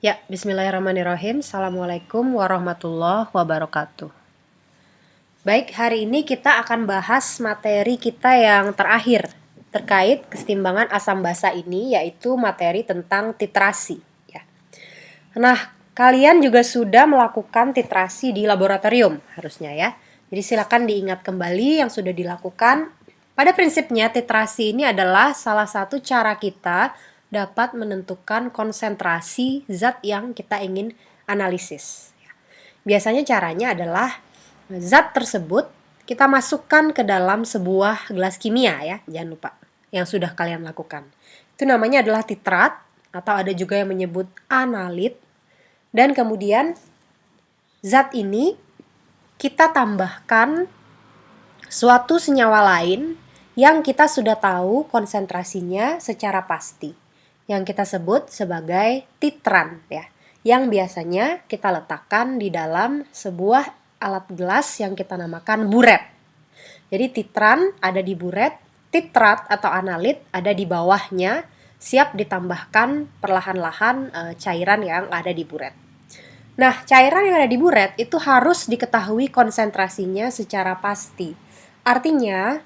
Ya, bismillahirrahmanirrahim. Assalamualaikum warahmatullahi wabarakatuh. Baik, hari ini kita akan bahas materi kita yang terakhir terkait kesetimbangan asam basa ini, yaitu materi tentang titrasi. Ya. Nah, kalian juga sudah melakukan titrasi di laboratorium harusnya ya. Jadi silakan diingat kembali yang sudah dilakukan. Pada prinsipnya titrasi ini adalah salah satu cara kita dapat menentukan konsentrasi zat yang kita ingin analisis. Biasanya caranya adalah zat tersebut kita masukkan ke dalam sebuah gelas kimia ya, jangan lupa yang sudah kalian lakukan. Itu namanya adalah titrat atau ada juga yang menyebut analit. Dan kemudian zat ini kita tambahkan suatu senyawa lain yang kita sudah tahu konsentrasinya secara pasti, yang kita sebut sebagai titran ya, yang biasanya kita letakkan di dalam sebuah alat gelas yang kita namakan buret. Jadi titran ada di buret, titrat atau analit ada di bawahnya, siap ditambahkan perlahan-lahan cairan yang ada di buret. Nah, cairan yang ada di buret itu harus diketahui konsentrasinya secara pasti. Artinya,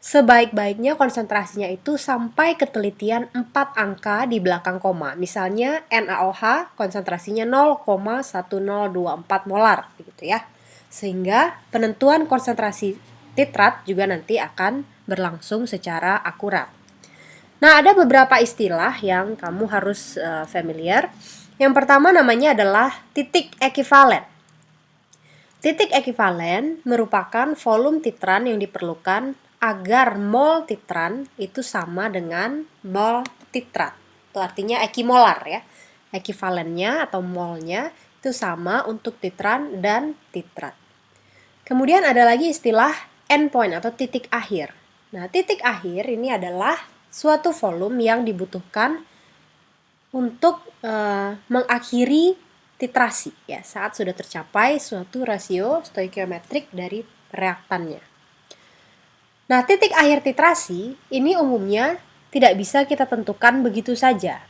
sebaik-baiknya konsentrasinya itu sampai ketelitian 4 angka di belakang koma. Misalnya NaOH konsentrasinya 0,1024 molar gitu ya. Sehingga penentuan konsentrasi titrat juga nanti akan berlangsung secara akurat. Nah, ada beberapa istilah yang kamu harus familiar. Yang pertama namanya adalah titik ekivalen. Titik ekivalen merupakan volume titran yang diperlukan agar mol titran itu sama dengan mol titrat. Itu artinya ekimolar ya. Ekivalennya atau molnya itu sama untuk titran dan titrat. Kemudian ada lagi istilah endpoint atau titik akhir. Nah, titik akhir ini adalah suatu volume yang dibutuhkan untuk mengakhiri titrasi ya, saat sudah tercapai suatu rasio stoikiometrik dari reaktannya. Nah, titik akhir titrasi ini umumnya tidak bisa kita tentukan begitu saja.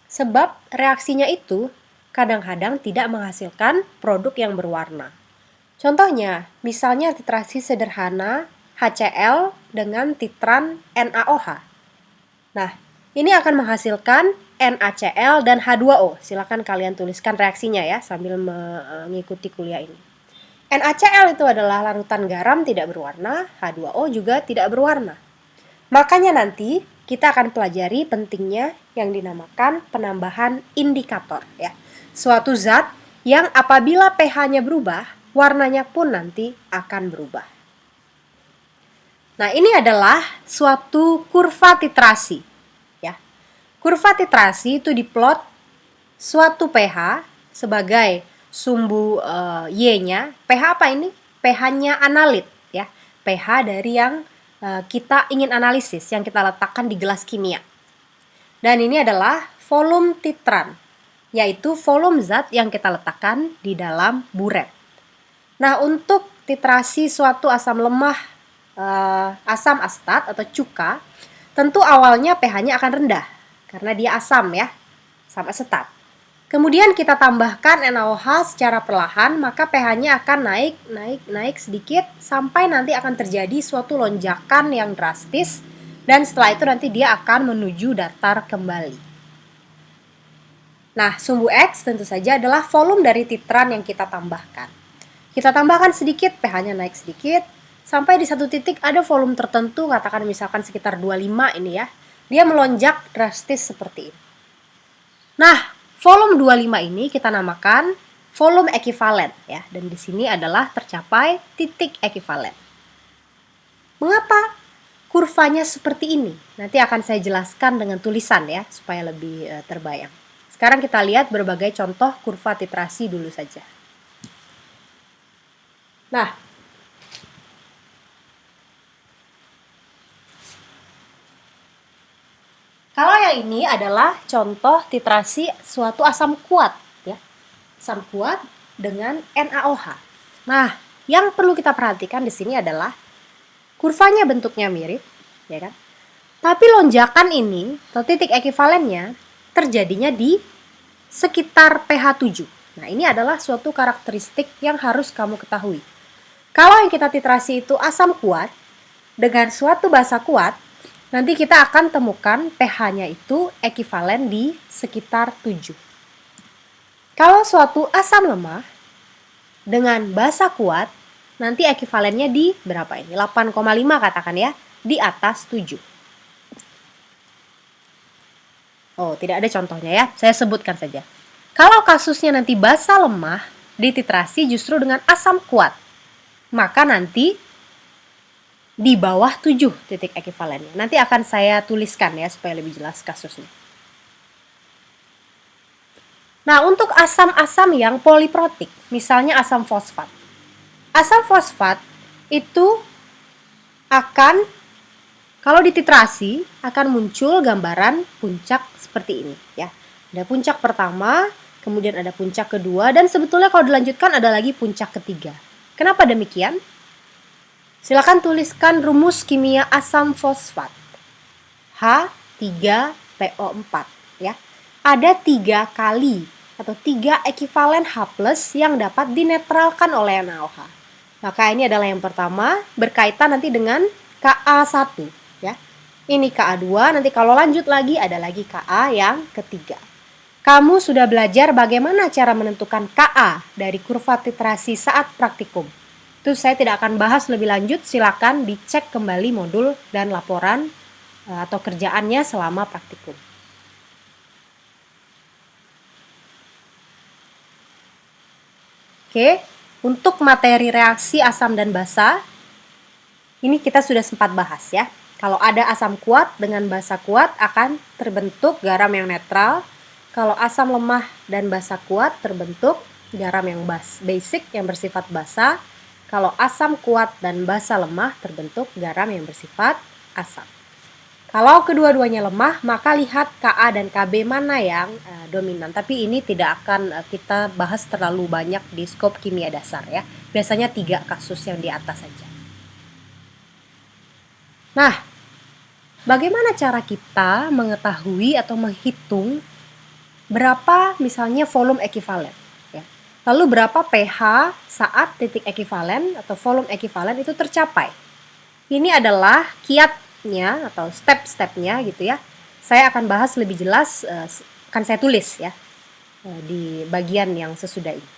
Sebab reaksinya itu kadang-kadang tidak menghasilkan produk yang berwarna. Contohnya, misalnya titrasi sederhana HCl dengan titran NaOH. Nah, ini akan menghasilkan NaCl dan H2O. Silakan kalian tuliskan reaksinya ya sambil mengikuti kuliah ini. NaCl itu adalah larutan garam tidak berwarna, H2O juga tidak berwarna. Makanya nanti kita akan pelajari pentingnya yang dinamakan penambahan indikator ya. Suatu zat yang apabila pH-nya berubah, warnanya pun nanti akan berubah. Nah, ini adalah suatu kurva titrasi ya. Kurva titrasi itu diplot suatu pH sebagai sumbu Y-nya. pH apa ini? pH-nya analit ya. pH dari yang kita ingin analisis, yang kita letakkan di gelas kimia. Dan ini adalah volume titran, yaitu volume zat yang kita letakkan di dalam buret. Nah, untuk titrasi suatu asam lemah, asam astat atau cuka, tentu awalnya pH-nya akan rendah karena dia asam ya, asam asetat. Kemudian kita tambahkan NaOH secara perlahan, maka pH-nya akan naik sedikit sampai nanti akan terjadi suatu lonjakan yang drastis, dan setelah itu nanti dia akan menuju datar kembali. Nah, sumbu X tentu saja adalah volume dari titran yang kita tambahkan. Kita tambahkan sedikit, pH-nya naik sedikit, sampai di satu titik ada volume tertentu, katakan misalkan sekitar 25 ini ya, dia melonjak drastis seperti ini. Nah, volume 25 ini kita namakan volume ekivalen ya, dan di sini adalah tercapai titik ekivalen. Mengapa kurvanya seperti ini? Nanti akan saya jelaskan dengan tulisan ya supaya lebih terbayang. Sekarang kita lihat berbagai contoh kurva titrasi dulu saja. Nah, kalau yang ini adalah contoh titrasi suatu asam kuat ya. Asam kuat dengan NaOH. Nah, yang perlu kita perhatikan di sini adalah kurvanya bentuknya mirip, ya kan? Tapi lonjakan ini atau titik ekivalennya terjadinya di sekitar pH 7. Nah, ini adalah suatu karakteristik yang harus kamu ketahui. Kalau yang kita titrasi itu asam kuat dengan suatu basa kuat, nanti kita akan temukan pH-nya itu ekivalen di sekitar 7. Kalau suatu asam lemah dengan basa kuat, nanti ekivalennya di berapa ini? 8,5 katakan ya, di atas 7. Oh, tidak ada contohnya ya, saya sebutkan saja. Kalau kasusnya nanti basa lemah dititrasi justru dengan asam kuat, maka nanti di bawah 7 titik ekivalennya. Nanti akan saya tuliskan ya supaya lebih jelas kasusnya. Nah, untuk asam-asam yang poliprotik, misalnya asam fosfat. Asam fosfat itu akan, kalau dititrasi, akan muncul gambaran puncak seperti ini ya. Ada puncak pertama, kemudian ada puncak kedua, dan sebetulnya kalau dilanjutkan ada lagi puncak ketiga. Kenapa demikian? Silakan tuliskan rumus kimia asam fosfat. H3PO4 ya. Ada 3 kali atau 3 ekivalen H+ yang dapat dinetralkan oleh NaOH. Maka ini adalah yang pertama, berkaitan nanti dengan Ka1 ya. Ini Ka2, nanti kalau lanjut lagi ada lagi Ka yang ketiga. Kamu sudah belajar bagaimana cara menentukan Ka dari kurva titrasi saat praktikum. Itu saya tidak akan bahas lebih lanjut, silakan dicek kembali modul dan laporan atau kerjaannya selama praktikum. Oke, untuk materi reaksi asam dan basa, ini kita sudah sempat bahas ya. Kalau ada asam kuat dengan basa kuat akan terbentuk garam yang netral. Kalau asam lemah dan basa kuat terbentuk garam yang basic yang bersifat basa. Kalau asam kuat dan basa lemah terbentuk garam yang bersifat asam. Kalau kedua-duanya lemah, maka lihat Ka dan Kb mana yang dominan. Tapi ini tidak akan kita bahas terlalu banyak di skop kimia dasar ya. Biasanya 3 kasus yang di atas saja. Nah, bagaimana cara kita mengetahui atau menghitung berapa misalnya volume ekivalen? Ya. Lalu berapa pH saat titik ekivalen atau volume ekivalen itu tercapai? Ini adalah kiatnya atau step-stepnya gitu ya. Saya akan bahas lebih jelas, akan saya tulis ya di bagian yang sesudah ini.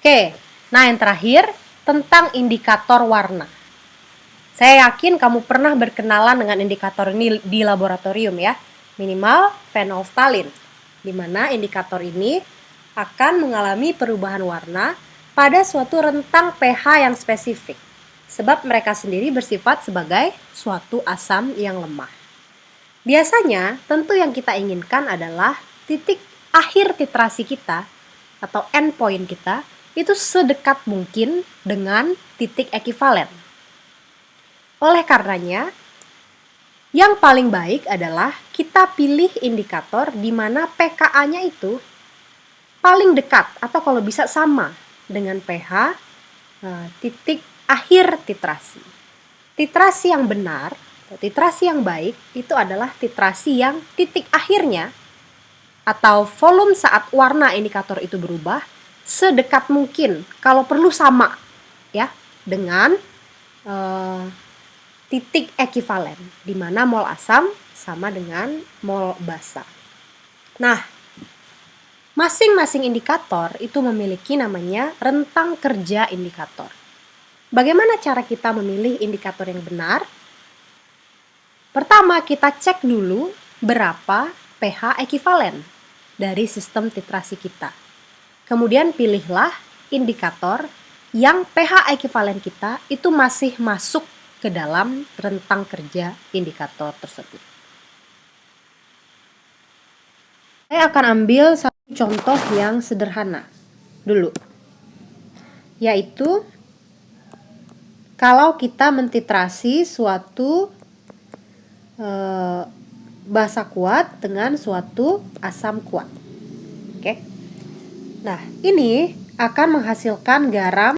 Oke, nah yang terakhir tentang indikator warna. Saya yakin kamu pernah berkenalan dengan indikator ini di laboratorium ya, minimal phenolphthalein, di mana indikator ini akan mengalami perubahan warna pada suatu rentang pH yang spesifik, sebab mereka sendiri bersifat sebagai suatu asam yang lemah. Biasanya, tentu yang kita inginkan adalah titik akhir titrasi kita atau endpoint kita itu sedekat mungkin dengan titik ekivalen. Oleh karenanya, yang paling baik adalah kita pilih indikator di mana pKa-nya itu paling dekat atau kalau bisa sama dengan pH titik akhir titrasi. Titrasi yang benar, atau titrasi yang baik itu adalah titrasi yang titik akhirnya atau volume saat warna indikator itu berubah sedekat mungkin, kalau perlu sama ya dengan titik ekivalen, di mana mol asam sama dengan mol basa. Nah, masing-masing indikator itu memiliki namanya rentang kerja indikator. Bagaimana cara kita memilih indikator yang benar? Pertama, kita cek dulu berapa pH ekivalen dari sistem titrasi kita. Kemudian pilihlah indikator yang pH ekivalen kita itu masih masuk ke dalam rentang kerja indikator tersebut. Saya akan ambil satu contoh yang sederhana dulu, yaitu kalau kita mentitrasi suatu basa kuat dengan suatu asam kuat. Oke. Nah, ini akan menghasilkan garam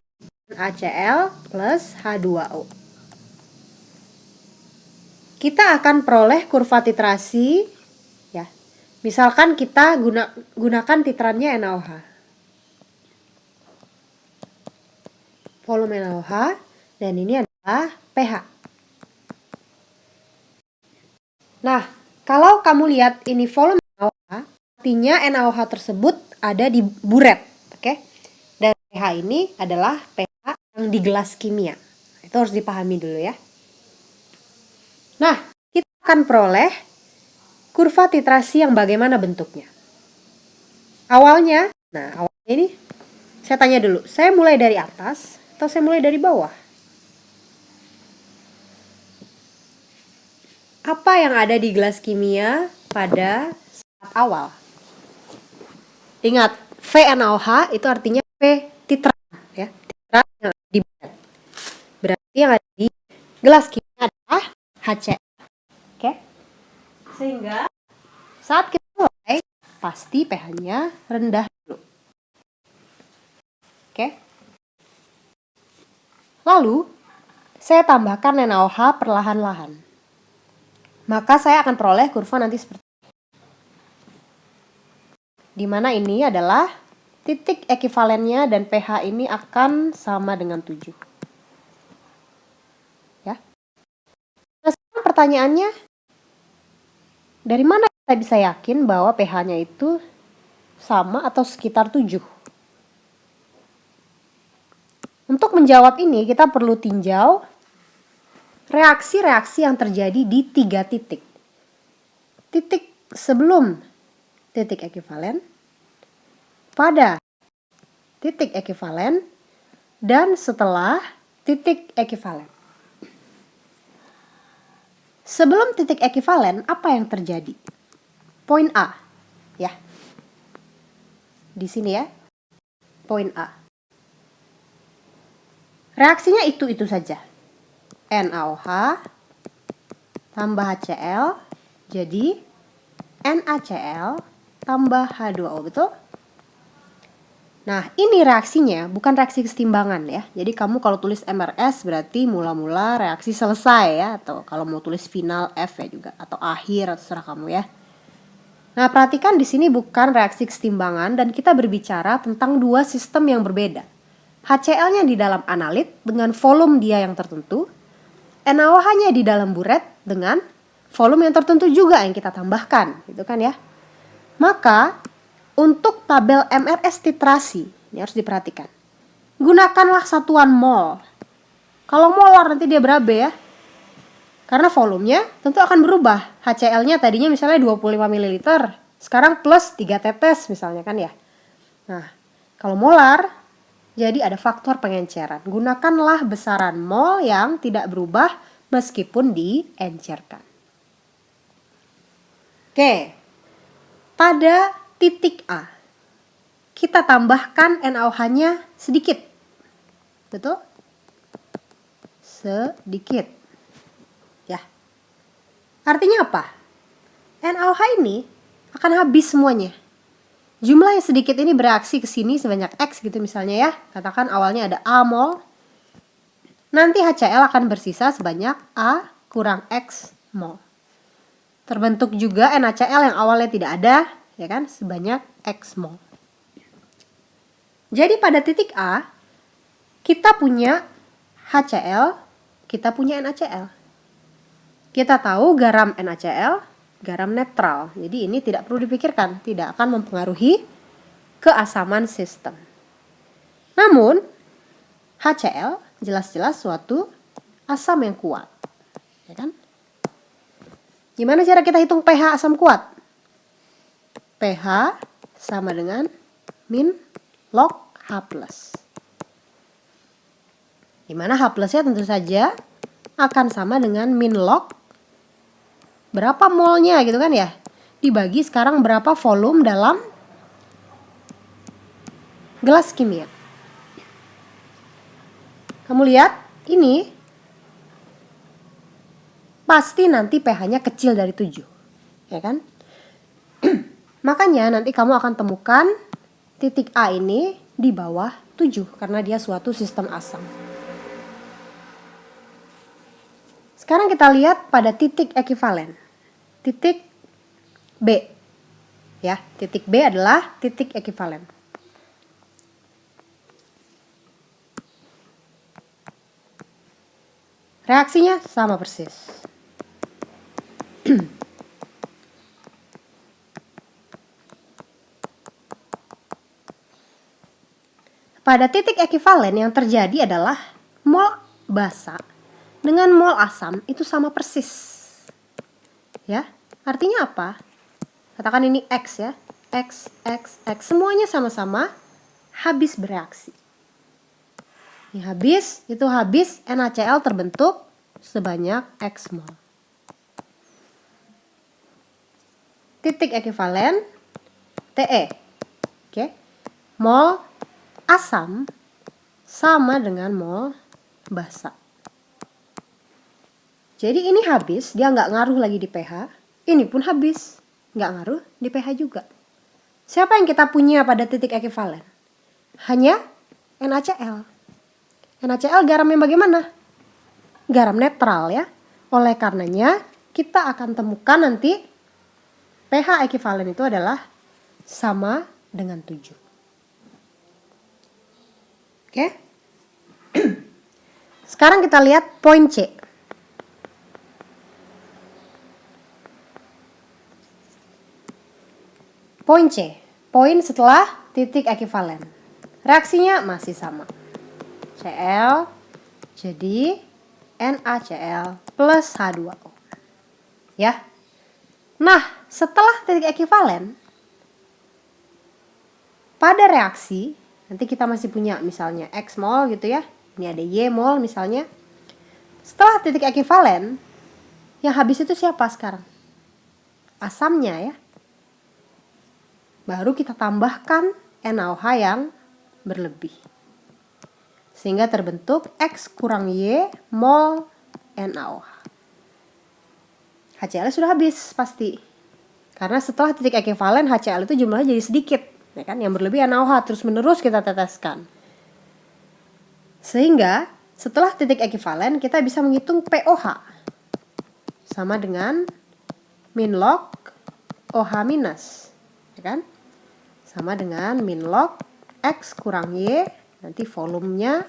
HCl plus H2O. kita akan peroleh kurva titrasi ya. Misalkan kita gunakan titrannya NaOH. Volume NaOH dan ini adalah pH. Nah, kalau kamu lihat ini volume NaOH, artinya NaOH tersebut ada di buret, oke? Dan pH ini adalah pH yang di gelas kimia. Itu harus dipahami dulu ya. Nah, kita akan peroleh kurva titrasi yang bagaimana bentuknya. Awalnya ini saya tanya dulu, saya mulai dari atas atau saya mulai dari bawah? Apa yang ada di gelas kimia pada saat awal? Ingat, VNaOH itu artinya V titran ya. Titran yang ada di buret. Berarti yang ada di gelas kimia adalah HCl. Oke? Sehingga saat kita mulai pasti pH-nya rendah dulu. Oke? Lalu saya tambahkan NaOH perlahan-lahan. Maka saya akan peroleh kurva nanti seperti ini. Di mana ini adalah titik ekivalennya dan pH ini akan sama dengan 7. Ya. Nah, sekarang pertanyaannya, dari mana kita bisa yakin bahwa pH-nya itu sama atau sekitar 7? Untuk menjawab ini, kita perlu tinjau reaksi-reaksi yang terjadi di 3 titik. Titik sebelum titik ekivalen, pada titik ekivalen, dan setelah titik ekivalen. Sebelum titik ekivalen, apa yang terjadi? Poin A, ya. Di sini ya, poin A. Reaksinya itu saja. NaOH tambah HCl jadi NaCl tambah H2O, betul? Nah, ini reaksinya bukan reaksi kesetimbangan ya. Jadi kamu kalau tulis MRS berarti mula-mula reaksi selesai ya, atau kalau mau tulis final F ya juga, atau akhir, terserah kamu ya. Nah, perhatikan di sini bukan reaksi kesetimbangan dan kita berbicara tentang dua sistem yang berbeda. HCl-nya di dalam analit dengan volume dia yang tertentu, NaOH-nya di dalam buret dengan volume yang tertentu juga yang kita tambahkan, gitu kan ya. Maka untuk tabel MRS titrasi, ini harus diperhatikan. Gunakanlah satuan mol. Kalau molar nanti dia berapa ya? Karena volumenya tentu akan berubah. HCl-nya tadinya misalnya 25 ml, sekarang plus 3 tetes misalnya kan ya. Nah, kalau molar jadi ada faktor pengenceran. Gunakanlah besaran mol yang tidak berubah meskipun diencerkan. Oke, pada titik A, kita tambahkan NaOH-nya sedikit. Betul? Sedikit. Ya. Artinya apa? NaOH ini akan habis semuanya. Jumlah yang sedikit ini bereaksi ke sini sebanyak X gitu misalnya ya. Katakan awalnya ada A mol. Nanti HCl akan bersisa sebanyak A kurang X mol. Terbentuk juga NaCl yang awalnya tidak ada, ya kan, sebanyak X mol. Jadi pada titik A, kita punya HCl, kita punya NaCl. Kita tahu garam NaCl, garam netral. Jadi ini tidak perlu dipikirkan, tidak akan mempengaruhi keasaman sistem. Namun, HCl jelas-jelas suatu asam yang kuat. Ya kan? Gimana cara kita hitung pH asam kuat? pH sama dengan min log H+. Dimana H+-nya tentu saja akan sama dengan min log berapa molnya gitu kan ya. Dibagi sekarang berapa volume dalam gelas kimia. Kamu lihat ini pasti nanti pH-nya kecil dari 7. Ya kan? Makanya nanti kamu akan temukan titik A ini di bawah 7 karena dia suatu sistem asam. Sekarang kita lihat pada titik ekivalen. Titik B. Ya, titik B adalah titik ekivalen. Reaksinya sama persis. Pada titik ekivalen yang terjadi adalah mol basa dengan mol asam itu sama persis. Ya, artinya apa? Katakan ini X ya. X, X, X. Semuanya sama-sama habis bereaksi. Ini habis NaCl terbentuk sebanyak X mol. Titik ekivalen Te. Oke. Mol asam sama dengan mol basa. Jadi ini habis, dia nggak ngaruh lagi di pH. Ini pun habis, nggak ngaruh di pH juga. Siapa yang kita punya pada titik ekivalen? Hanya NaCl. NaCl garam yang bagaimana? Garam netral ya. Oleh karenanya kita akan temukan nanti pH ekivalen itu adalah sama dengan 7. Oke. Sekarang kita lihat poin C. Poin C. Poin setelah titik ekivalen. Reaksinya masih sama. Cl jadi NaCl plus H2O. Ya. Nah, setelah titik ekivalen, pada reaksi, nanti kita masih punya misalnya X mol gitu ya. Ini ada Y mol misalnya. Setelah titik ekivalen, yang habis itu siapa sekarang? Asamnya ya. Baru kita tambahkan NaOH yang berlebih. Sehingga terbentuk X kurang Y mol NaOH. HCl sudah habis pasti. Karena setelah titik ekivalen HCl itu jumlahnya jadi sedikit. Ya kan? Yang berlebih NaOH terus menerus kita teteskan. Sehingga setelah titik ekivalen kita bisa menghitung POH. Sama dengan min log OH minus. Ya kan? Sama dengan min log X kurang Y, nanti volumenya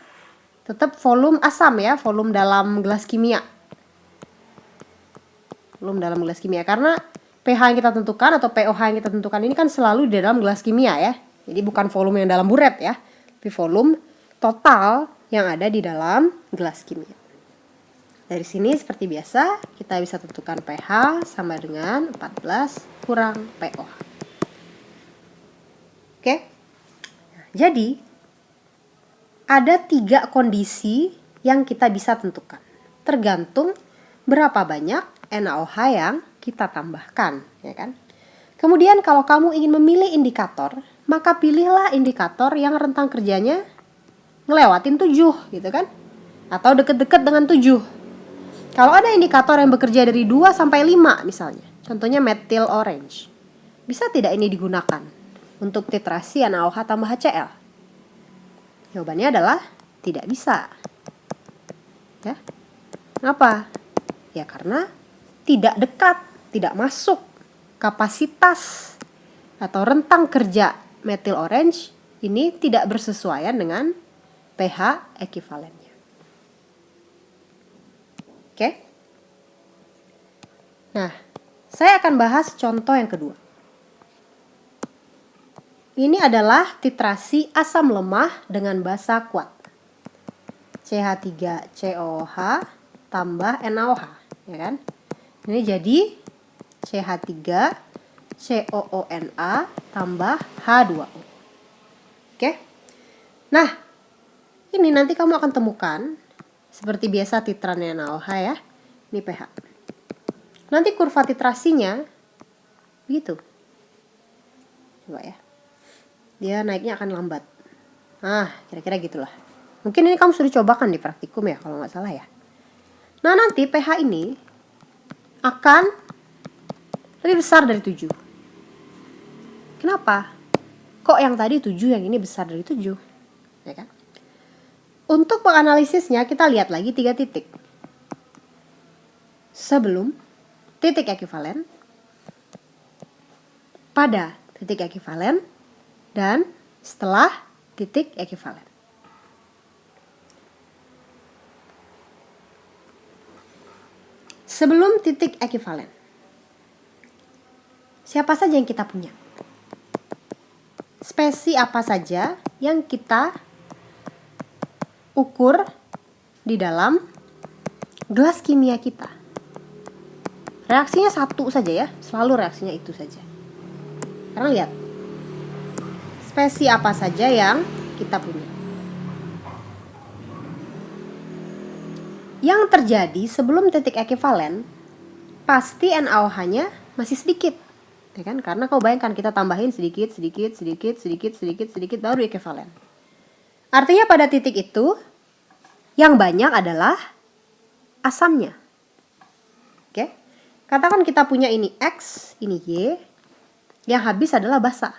tetap volume asam ya, volume dalam gelas kimia. Volume dalam gelas kimia, karena pH yang kita tentukan atau POH yang kita tentukan ini kan selalu di dalam gelas kimia ya. Jadi bukan volume yang dalam buret ya, tapi volume total yang ada di dalam gelas kimia. Dari sini seperti biasa, kita bisa tentukan pH sama dengan 14 kurang POH. Oke, jadi ada 3 kondisi yang kita bisa tentukan. Tergantung berapa banyak NaOH yang kita tambahkan, ya kan? Kemudian kalau kamu ingin memilih indikator, maka pilihlah indikator yang rentang kerjanya ngelewatin 7, gitu kan? Atau deket-deket dengan 7. Kalau ada indikator yang bekerja dari 2 sampai 5 misalnya, contohnya methyl orange, bisa tidak ini digunakan untuk titrasi NaOH tambah HCl? Jawabannya adalah tidak bisa. Ya. Kenapa? Ya karena tidak dekat, tidak masuk kapasitas atau rentang kerja methyl orange ini tidak bersesuaian dengan pH ekivalennya. Oke? Nah, saya akan bahas contoh yang kedua. Ini adalah titrasi asam lemah dengan basa kuat. CH3COOH tambah NaOH, ya kan? Ini jadi CH3COONa tambah H2O. Oke? Nah, ini nanti kamu akan temukan seperti biasa titrannya NaOH ya. Ini pH. Nanti kurva titrasinya begitu. Coba ya. Dia naiknya akan lambat. Nah, kira-kira gitulah. Mungkin ini kamu sudah cobakan di praktikum ya, kalau nggak salah ya. Nah, nanti pH ini akan lebih besar dari 7. Kenapa? Kok yang tadi 7, yang ini besar dari 7? Ya kan? Untuk menganalisisnya, kita lihat lagi 3 titik. sebelum titik ekuivalen, pada titik ekuivalen, dan setelah titik ekuivalen. Sebelum titik ekuivalen, siapa saja yang kita punya? Spesi apa saja yang kita ukur di dalam gelas kimia kita? Reaksinya satu saja ya, selalu reaksinya itu saja. Sekarang lihat, spesi apa saja yang kita punya. Yang terjadi sebelum titik ekuivalen, pasti NaOH-nya masih sedikit, ya kan? Karena kau bayangkan kita tambahin sedikit baru ekuivalen. Artinya pada titik itu yang banyak adalah asamnya. Oke? Katakan kita punya ini X, ini Y, yang habis adalah basa.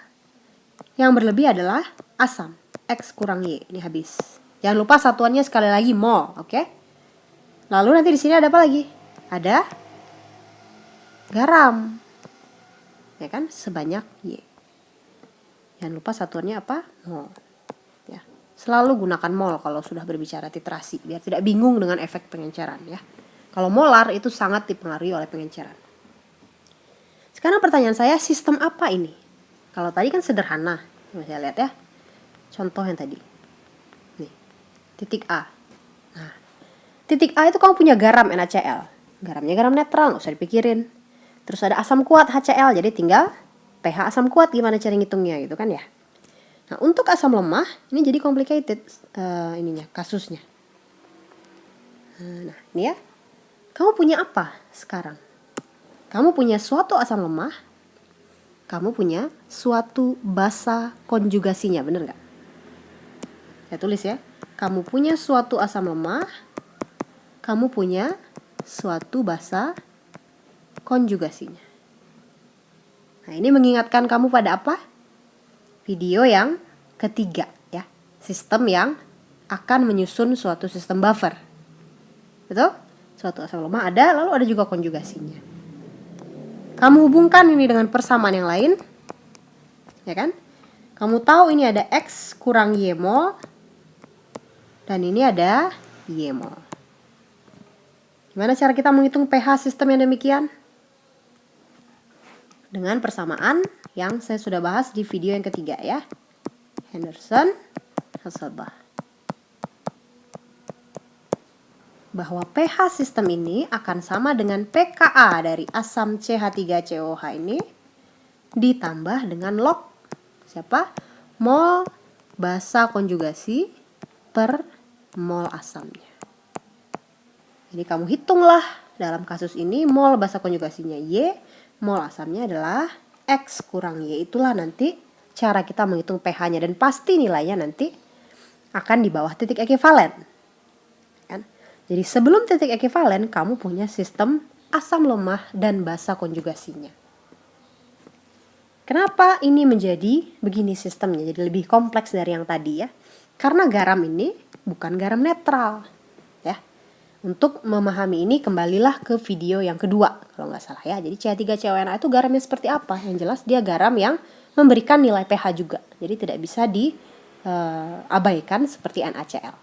Yang berlebih adalah asam, X kurang Y, ini habis. Jangan lupa satuannya sekali lagi mol, oke? Lalu nanti di sini ada apa lagi? Ada garam, ya kan? Sebanyak Y. Jangan lupa satuannya apa? Mol. Ya. Selalu gunakan mol kalau sudah berbicara titrasi, biar tidak bingung dengan efek pengenceran, ya. Kalau molar itu sangat dipengaruhi oleh pengenceran. Sekarang pertanyaan saya, sistem apa ini? Kalau tadi kan sederhana, saya lihat ya. Contoh yang tadi. Nih, titik A. Nah, titik A itu kamu punya garam NaCl. Garamnya garam netral, nggak usah dipikirin. Terus ada asam kuat HCl, jadi tinggal pH asam kuat gimana cara ngitungnya gitu kan ya. Nah, untuk asam lemah ini jadi complicated kasusnya. Nah, ini ya. Kamu punya apa sekarang? Kamu punya suatu asam lemah, kamu punya suatu basa konjugasinya, bener nggak? Saya tulis ya. Kamu punya suatu asam lemah, kamu punya suatu basa konjugasinya. Nah, ini mengingatkan kamu pada apa? Video yang ketiga ya. Sistem yang akan menyusun suatu sistem buffer. Betul? Suatu asam lemah ada, lalu ada juga konjugasinya. Kamu hubungkan ini dengan persamaan yang lain, ya kan? Kamu tahu ini ada X kurang Y mol, dan ini ada Y mol. Gimana cara kita menghitung pH sistem yang demikian? Dengan persamaan yang saya sudah bahas di video yang ketiga ya. Henderson, Hasselbalch. Bahwa pH sistem ini akan sama dengan pKa dari asam CH3COH ini ditambah dengan log siapa? Mol basa konjugasi per mol asamnya. Jadi kamu hitunglah dalam kasus ini mol basa konjugasinya Y, mol asamnya adalah X kurang Y. Itulah nanti cara kita menghitung pH-nya dan pasti nilainya nanti akan di bawah titik ekuivalen. Jadi sebelum titik ekuivalen, kamu punya sistem asam lemah dan basa konjugasinya. Kenapa ini menjadi begini sistemnya? Jadi lebih kompleks dari yang tadi ya. Karena garam ini bukan garam netral. Ya. Untuk memahami ini, kembalilah ke video yang kedua. Kalau nggak salah ya. Jadi CH3CONA itu garamnya seperti apa? Yang jelas dia garam yang memberikan nilai pH juga. Jadi tidak bisa diabaikan seperti NaCl.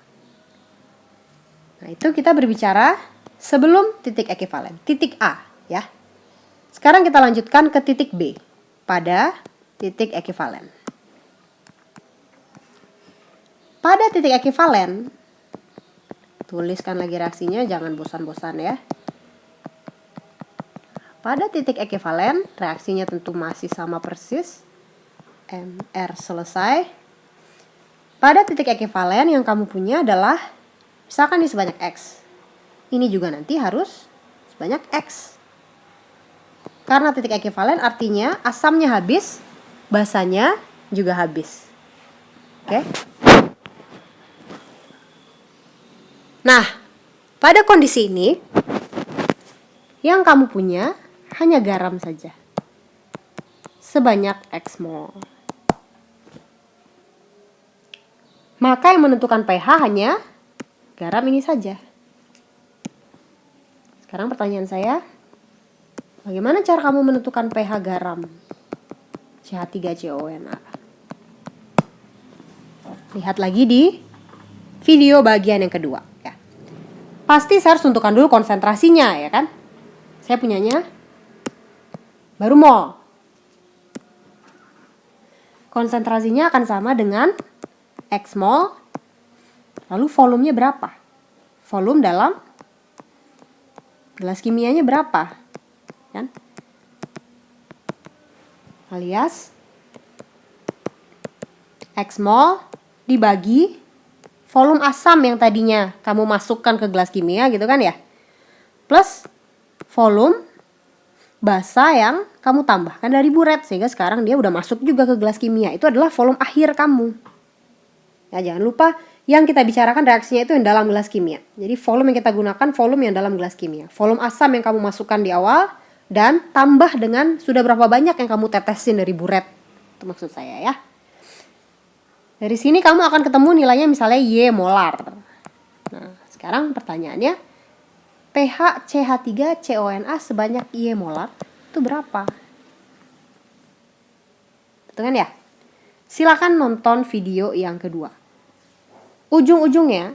Nah, itu kita berbicara sebelum titik ekuivalen, titik A ya. Sekarang kita lanjutkan ke titik B pada titik ekuivalen. Pada titik ekuivalen, tuliskan lagi reaksinya, jangan bosan-bosan ya. Pada titik ekuivalen, reaksinya tentu masih sama persis. MR selesai. Pada titik ekuivalen yang kamu punya adalah misalkan ini sebanyak X. Ini juga nanti harus sebanyak X. Karena titik ekuivalen artinya asamnya habis, basanya juga habis. Oke? Nah, pada kondisi ini yang kamu punya hanya garam saja. Sebanyak X mol. Maka yang menentukan pH hanya garam ini saja. Sekarang pertanyaan saya, bagaimana cara kamu menentukan pH garam CH3CONA? Lihat lagi di video bagian yang kedua ya. Pasti saya harus tentukan dulu konsentrasinya ya kan. Saya punyanya baru mol. Konsentrasinya akan sama dengan X mol. Lalu volumenya berapa? Volume dalam gelas kimianya berapa? Kan? Alias X mol dibagi volume asam yang tadinya kamu masukkan ke gelas kimia gitu kan ya. Plus volume basa yang kamu tambahkan dari buret. Sehingga sekarang dia udah masuk juga ke gelas kimia. Itu adalah volume akhir kamu. Ya jangan lupa yang kita bicarakan reaksinya itu yang dalam gelas kimia. Jadi volume yang kita gunakan volume yang dalam gelas kimia. Volume asam yang kamu masukkan di awal dan tambah dengan sudah berapa banyak yang kamu tetesin dari buret. Itu maksud saya ya. Dari sini kamu akan ketemu nilainya misalnya Y molar. Nah, sekarang pertanyaannya, pH CH3CONA sebanyak Y molar itu berapa? Betul kan ya? Silakan nonton video yang kedua. Ujung-ujungnya,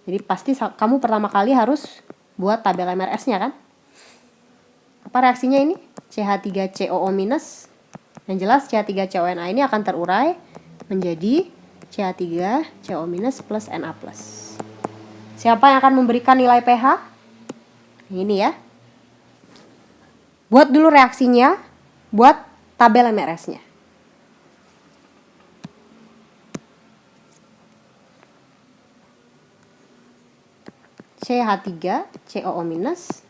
jadi pasti kamu pertama kali harus buat tabel MRS-nya kan? Apa reaksinya ini? CH3COO minus. Yang jelas CH3CONA ini akan terurai menjadi CH3CO minus plus Na plus. Siapa yang akan memberikan nilai pH? Ini ya. Buat dulu reaksinya, buat tabel MRS-nya. CH3COO minus.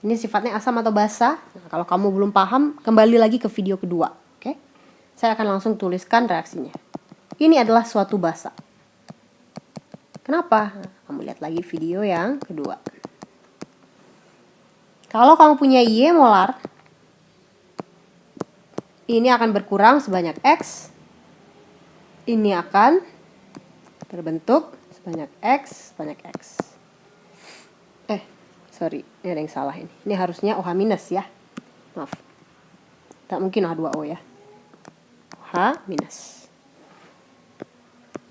Ini sifatnya asam atau basa. Nah, kalau kamu belum paham, kembali lagi ke video kedua. Oke? Saya akan langsung tuliskan reaksinya. Ini adalah suatu basa. Kenapa? Nah, kamu lihat lagi video yang kedua. Kalau kamu punya Y molar, ini akan berkurang sebanyak X. Ini akan terbentuk sebanyak X, sebanyak X. Sorry, ini ada yang salah ini. Ini harusnya OH minus ya. Maaf. Tak mungkin H2O ya. OH minus.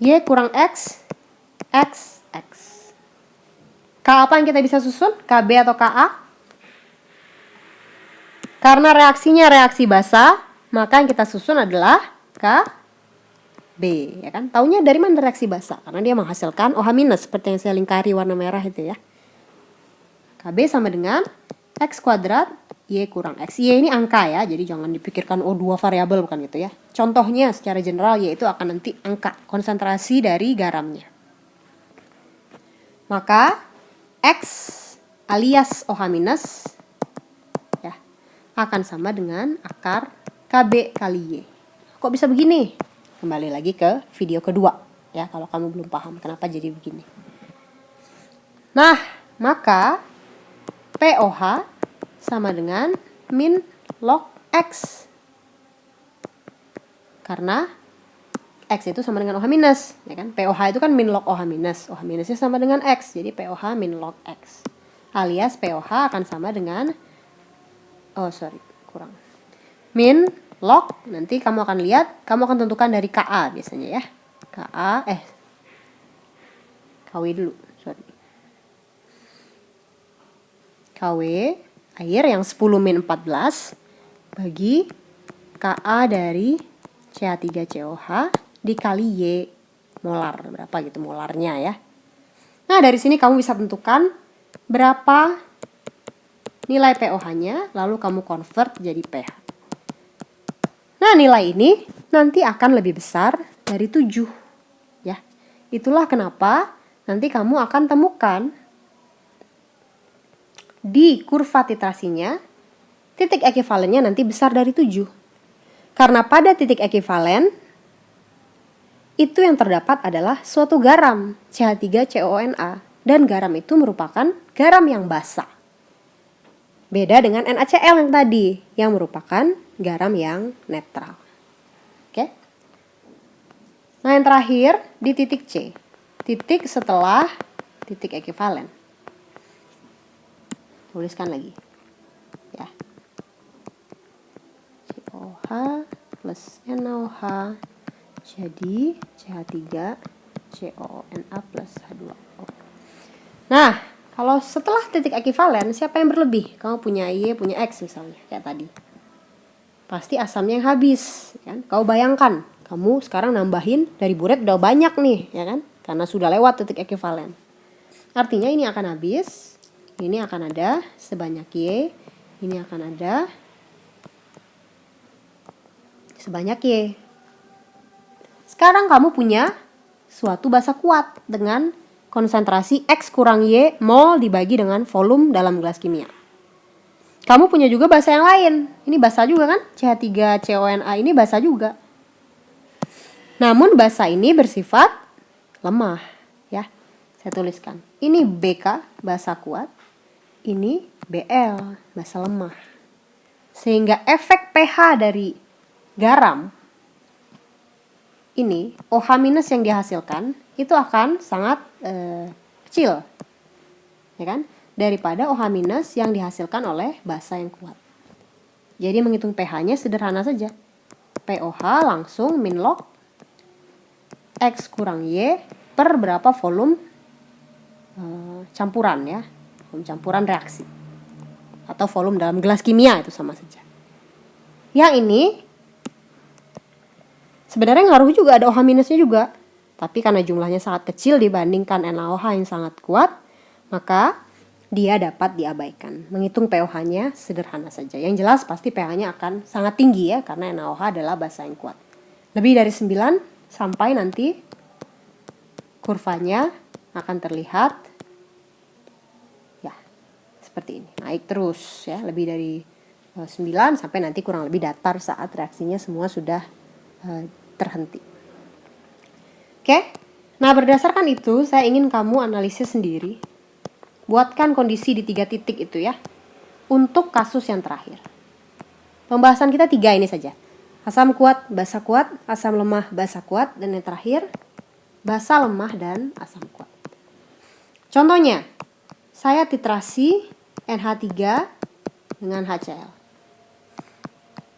Y kurang X, X, X. K apa yang kita bisa susun? KB atau KA? Karena reaksinya reaksi basa, maka yang kita susun adalah KB. Ya kan? Taunya dari mana reaksi basa? Karena dia menghasilkan OH minus seperti yang saya lingkari warna merah itu ya. KB sama dengan X kuadrat Y kurang X. Y ini angka ya, jadi jangan dipikirkan dua variabel, bukan gitu ya. Contohnya secara general Y itu akan nanti angka konsentrasi dari garamnya. Maka X alias OH minus ya, akan sama dengan akar KB kali Y. Kok bisa begini? Kembali lagi ke video kedua ya, kalau kamu belum paham kenapa jadi begini. Nah, maka POH sama dengan min log X. Karena X itu sama dengan OH minus, ya kan? POH itu kan min log OH minus. OH minusnya sama dengan X, jadi POH min log X. Alias POH akan sama dengan min log, nanti kamu akan lihat, kamu akan tentukan dari KA biasanya ya. KW dulu, KW air yang 10 min 14 bagi Ka dari CH3COH dikali Y molar. Berapa gitu molarnya ya. Nah, dari sini kamu bisa tentukan berapa nilai pOH-nya, lalu kamu convert jadi pH. Nah, nilai ini nanti akan lebih besar dari 7. Ya. Itulah kenapa nanti kamu akan temukan di kurva titrasinya, titik ekivalennya nanti besar dari 7. Karena pada titik ekivalen, itu yang terdapat adalah suatu garam, CH3CONA. Dan garam itu merupakan garam yang basa. Beda dengan NaCl yang tadi, yang merupakan garam yang netral. Oke? Nah, yang terakhir di titik C. Titik setelah titik ekivalen. tuliskan lagi. Ya. COH plus NaOH jadi CH3 CONA plus H2O. Nah, kalau setelah titik ekivalen, siapa yang berlebih? Kamu punya Y, punya X misalnya, kayak tadi. Pasti asamnya yang habis, kan? Kau bayangkan, kamu sekarang nambahin dari buret udah banyak nih, ya kan? Karena sudah lewat titik ekivalen. Artinya ini akan habis, ini akan ada sebanyak Y, ini akan ada sebanyak Y. Sekarang kamu punya suatu basa kuat dengan konsentrasi X kurang Y mol dibagi dengan volume dalam gelas kimia. Kamu punya juga basa yang lain. Ini basa juga kan? CH3CONA ini basa juga. Namun basa ini bersifat lemah, ya. Saya tuliskan. Ini BK, basa kuat. Ini BL, basa lemah. Sehingga efek pH dari garam ini, OH- yang dihasilkan itu akan sangat kecil, ya kan, daripada OH- yang dihasilkan oleh basa yang kuat. Jadi menghitung pH-nya sederhana saja. POH langsung min log X kurang Y per berapa volume campuran, ya, volume campuran reaksi atau volume dalam gelas kimia, itu sama saja. Yang ini sebenarnya ngaruh juga, ada OH- juga. Tapi karena jumlahnya sangat kecil dibandingkan NaOH yang sangat kuat, maka dia dapat diabaikan. Menghitung pOH-nya sederhana saja. Yang jelas pasti pH-nya akan sangat tinggi, ya, karena NaOH adalah basa yang kuat. Lebih dari 9 sampai nanti kurvanya akan terlihat ya seperti ini. Naik terus, ya, lebih dari 9 sampai nanti kurang lebih datar saat reaksinya semua sudah terhenti. Oke, nah berdasarkan itu saya ingin kamu analisis sendiri. Buatkan kondisi di 3 titik itu, ya, untuk kasus yang terakhir. Pembahasan kita 3 ini saja. Asam kuat, basa kuat, asam lemah, basa kuat, dan yang terakhir basa lemah dan asam kuat. Contohnya, saya titrasi NH3 dengan HCl.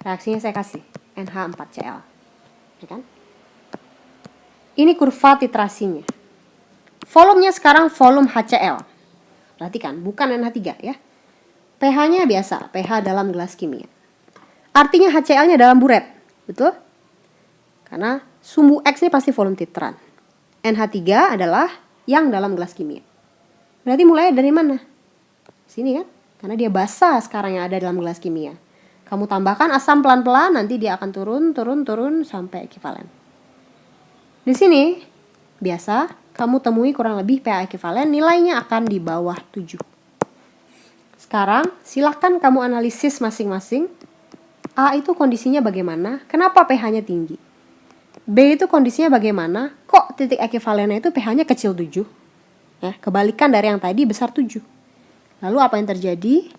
Reaksinya saya kasih NH4Cl, ya kan? Ini kurva titrasinya. Volumenya sekarang volume HCl. Perhatikan, bukan NH3, ya. pH-nya biasa, pH dalam gelas kimia. Artinya HCl-nya dalam buret, betul? Karena sumbu X ini pasti volume titran. NH3 adalah yang dalam gelas kimia. Berarti mulai dari mana? Sini kan? Karena dia basa sekarang yang ada dalam gelas kimia. Kamu tambahkan asam pelan-pelan, nanti dia akan turun sampai ekivalen. Di sini, biasa kamu temui kurang lebih pH ekivalen, nilainya akan di bawah 7. Sekarang, silahkan kamu analisis masing-masing. A itu kondisinya bagaimana? Kenapa pH-nya tinggi? B itu kondisinya bagaimana? Kok titik ekivalennya itu pH-nya kecil 7? Ya, kebalikan dari yang tadi besar 7. Lalu apa yang terjadi?